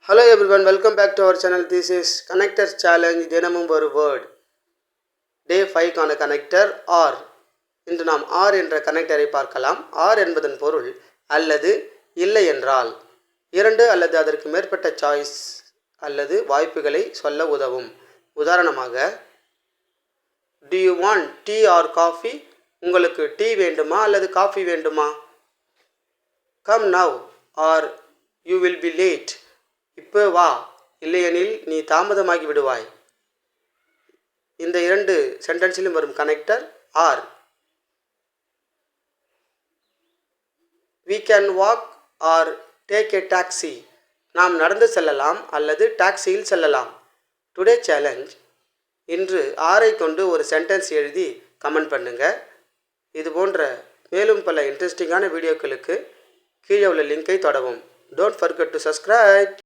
Hello everyone, welcome back to our channel. This is Connectors Challenge தினமும் ஒரு word. டே 5 கான connector R. இன்று நாம் ஆர் என்ற கனெக்டரை பார்க்கலாம். ஆர் என்பதன் பொருள் அல்லது இல்லை என்றால். இரண்டு அல்லது அதற்கு மேற்பட்ட சாய்ஸ் அல்லது வாய்ப்புகளை சொல்ல உதவும். உதாரணமாக, do you want tea or coffee? உங்களுக்கு டீ வேண்டுமா அல்லது காஃபி வேண்டுமா? come now or you will be late. இப்போ வா, இல்லையெனில் நீ தாமதமாகி விடுவாய். இந்த இரண்டு சென்டென்ஸிலும் வரும் connector or. we can walk or take a taxi. நாம் நடந்து செல்லலாம் அல்லது டாக்ஸியில் செல்லலாம். Today challenge. இன்று ஆரை கொண்டு ஒரு சென்டென்ஸ் எழுதி கமெண்ட் பண்ணுங்க. இது போன்ற மேலும் பல இன்ட்ரெஸ்டிங்கான வீடியோக்களுக்கு கீழே உள்ள லிங்கை தொடவும். Don't forget to subscribe.